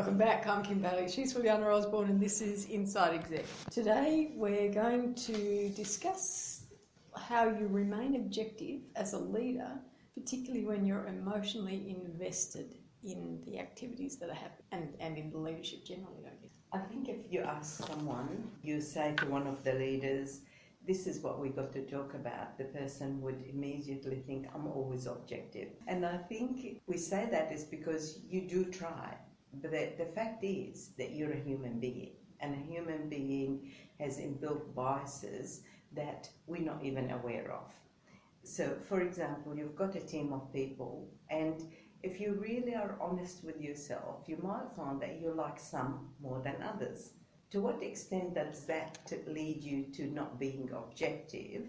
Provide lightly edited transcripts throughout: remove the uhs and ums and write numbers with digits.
Welcome back. I'm Kim Bailey. She's Fulyana Osborne, and this is Inside Exec. Today we're going to discuss how you remain objective as a leader, particularly when you're emotionally invested in the activities that are happening and in the leadership generally, don't you? I think if you ask someone, you say to one of the leaders, this is what we got to talk about, the person would immediately think, I'm always objective. And I think we say that is because you do try. But the fact is that you're a human being, and a human being has inbuilt biases that we're not even aware of. So, for example, you've got a team of people, and if you really are honest with yourself, you might find that you like some more than others. To what extent does that lead you to not being objective?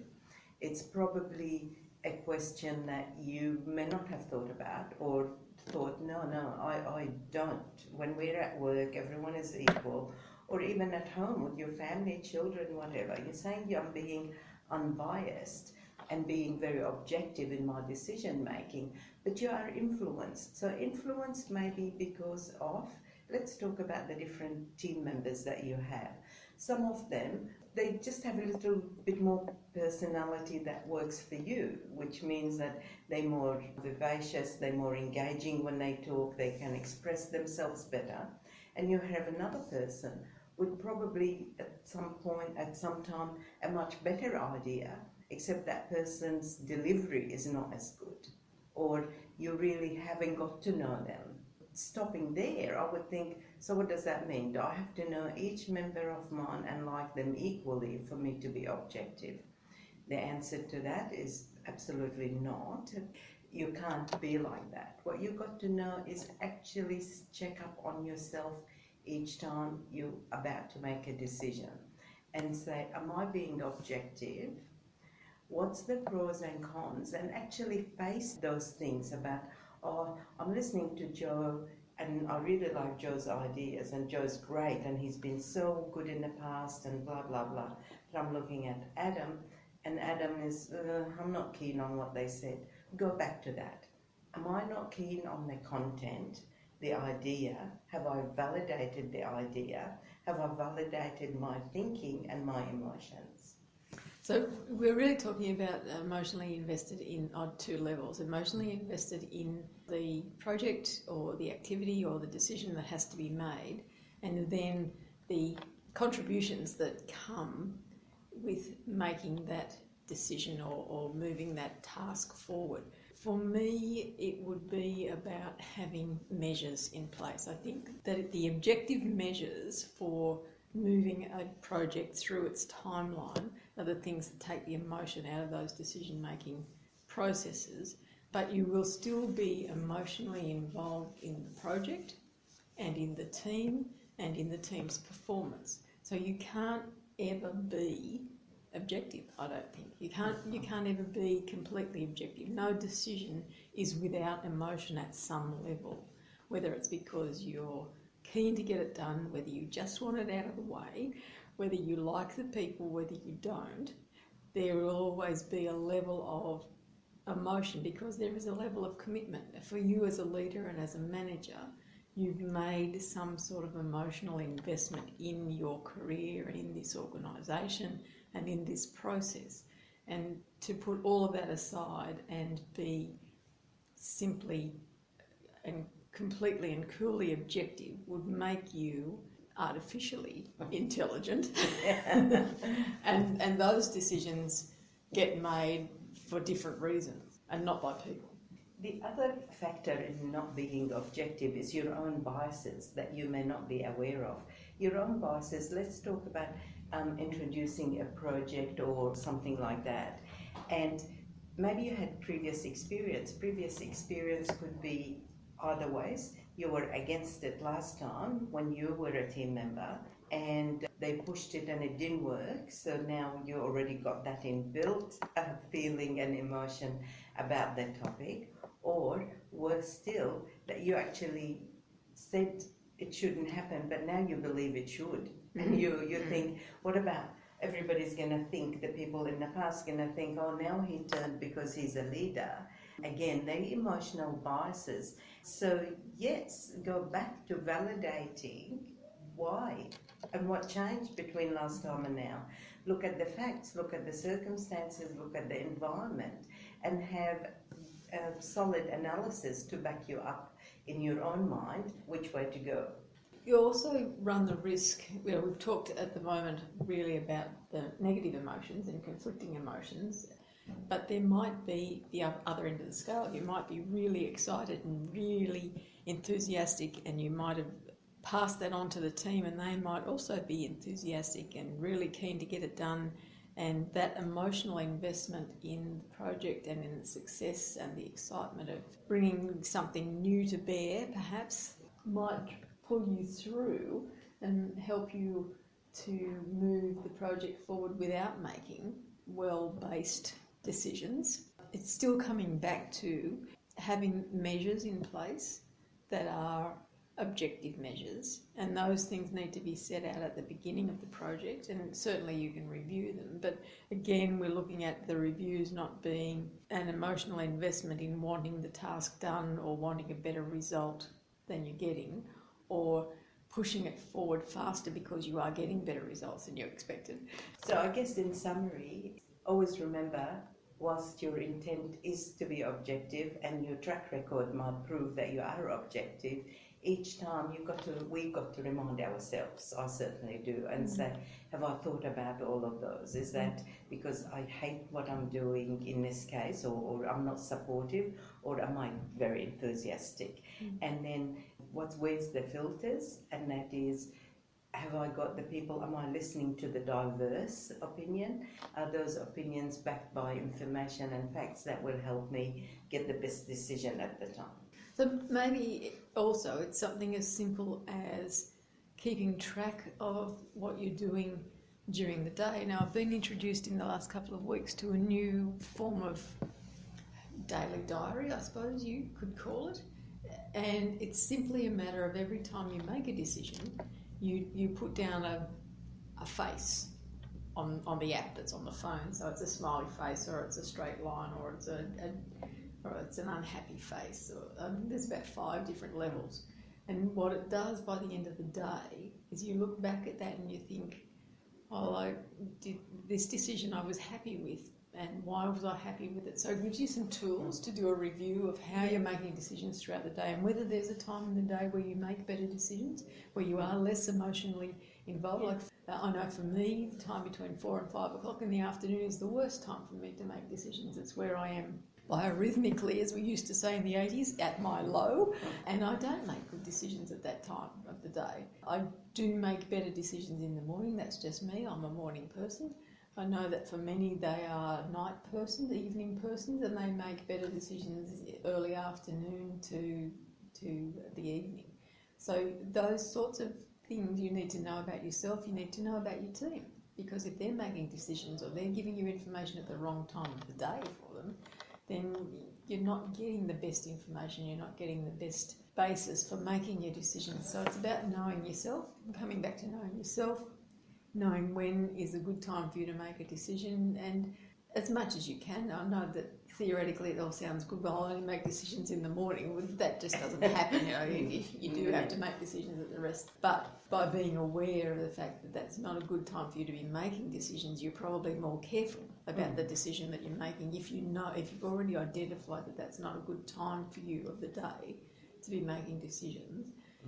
It's probably a question that you may not have thought about, or thought, no, I don't. When we're at work, everyone is equal, or even at home with your family, children, whatever. You're saying I'm being unbiased and being very objective in my decision making, but you are influenced. So influenced maybe because of, let's talk about the different team members that you have. Some of them, they just have a little bit more personality that works for you, which means that they're more vivacious, they're more engaging when they talk, they can express themselves better. And you have another person with probably at some point, at some time, a much better idea, except that person's delivery is not as good, or you really haven't got to know them. Stopping there, I would think, so what does that mean? Do I have to know each member of mine and like them equally for me to be objective? The answer to that is absolutely not. You can't be like that. What you've got to know is actually check up on yourself each time you're about to make a decision and say, am I being objective? What's the pros and cons? And actually face those things about, oh, I'm listening to Joe and I really like Joe's ideas and Joe's great and he's been so good in the past and blah, blah, blah. But I'm looking at Adam and Adam is, I'm not keen on what they said. Go back to that. Am I not keen on the content, the idea? Have I validated the idea? Have I validated my thinking and my emotions? So we're really talking about emotionally invested on two levels. Emotionally invested in the project or the activity or the decision that has to be made, and then the contributions that come with making that decision or moving that task forward. For me, it would be about having measures in place. I think that the objective measures for moving a project through its timeline are the things that take the emotion out of those decision-making processes, but you will still be emotionally involved in the project and in the team and in the team's performance. So you can't ever be objective, I don't think. You can't ever be completely objective. No decision is without emotion at some level, whether it's because you're keen to get it done, whether you just want it out of the way, whether you like the people, whether you don't. There will always be a level of emotion because there is a level of commitment. For you as a leader and as a manager, you've made some sort of emotional investment in your career and in this organisation and in this process. And to put all of that aside and be simply and completely and coolly objective would make you artificially intelligent. and those decisions get made for different reasons and not by people. The other factor in not being objective is your own biases that you may not be aware of. Your own biases, let's talk about introducing a project or something like that. And maybe you had previous experience. Previous experience could be either ways. You were against it last time when you were a team member and they pushed it and it didn't work. So now you already got that inbuilt feeling and emotion about that topic. Or worse still, that you actually said it shouldn't happen, but now you believe it should. And you think, what about everybody's going to think, the people in the past going to think, oh, now he turned because he's a leader. Again, they're emotional biases. So yes, go back to validating why and what changed between last time and now. Look at the facts, look at the circumstances, look at the environment, and have a solid analysis to back you up in your own mind which way to go. You also run the risk, we've talked at the moment really about the negative emotions and conflicting emotions, but there might be the other end of the scale. You might be really excited and really enthusiastic, and you might have passed that on to the team, and they might also be enthusiastic and really keen to get it done. And that emotional investment in the project and in the success and the excitement of bringing something new to bear perhaps might pull you through and help you to move the project forward without making well-based decisions. It's still coming back to having measures in place that are objective measures, and those things need to be set out at the beginning of the project, and certainly you can review them. But again, we're looking at the reviews not being an emotional investment in wanting the task done or wanting a better result than you're getting, or pushing it forward faster because you are getting better results than you expected. So I guess in summary, always remember, whilst your intent is to be objective and your track record might prove that you are objective, each time we've got to remind ourselves, I certainly do, and say, have I thought about all of those? Is that because I hate what I'm doing in this case, or I'm not supportive, or am I very enthusiastic? And then where's the filters? And that is, have I got the people, am I listening to the diverse opinion? Are those opinions backed by information and facts that will help me get the best decision at the time? So maybe also it's something as simple as keeping track of what you're doing during the day. Now, I've been introduced in the last couple of weeks to a new form of daily diary, I suppose you could call it. And it's simply a matter of every time you make a decision, you put down a face on the app that's on the phone. So it's a smiley face, or it's a straight line, or it's an unhappy face. There's about 5 different levels. And what it does by the end of the day is you look back at that and you think, oh, I did this decision I was happy with, and why was I happy with it? So it gives you some tools to do a review of how you're making decisions throughout the day, and whether there's a time in the day where you make better decisions, where you are less emotionally involved. Like I know for me, the time between 4 and 5 o'clock in the afternoon is the worst time for me to make decisions. It's where I am biorhythmically, as we used to say in the 80s, at my low, and I don't make good decisions at that time of the day. I do make better decisions in the morning. That's just me. I'm a morning person. I know that for many they are night persons, evening persons, and they make better decisions early afternoon to the evening. So those sorts of things you need to know about yourself, you need to know about your team, because if they're making decisions or they're giving you information at the wrong time of the day for them, then you're not getting the best information, you're not getting the best basis for making your decisions. So it's about knowing yourself, coming back to knowing yourself, knowing when is a good time for you to make a decision, and as much as you can. I know that theoretically it all sounds good, well, I only make decisions in the morning. Well, that just doesn't happen, you do have to make decisions at the rest. But by being aware of the fact that that's not a good time for you to be making decisions, you're probably more careful about the decision that you're making. If you've already identified that that's not a good time for you of the day to be making decisions,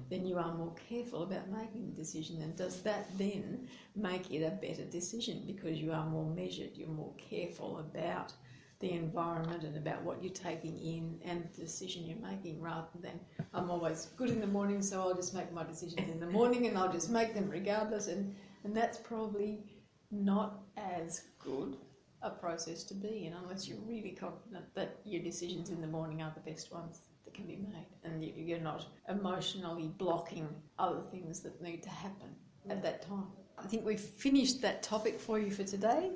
then you are more careful about making the decision. And does that then make it a better decision because you are more measured, you're more careful about the environment and about what you're taking in and the decision you're making, rather than I'm always good in the morning, so I'll just make my decisions in the morning and I'll just make them regardless. And that's probably not as good a process to be in, unless you're really confident that your decisions in the morning are the best ones that can be made, and you're not emotionally blocking other things that need to happen at that time. I think we've finished that topic for you for today.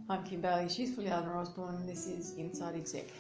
I'm Kim Bailey, she's Fulyana Osborne, and this is Inside Exec.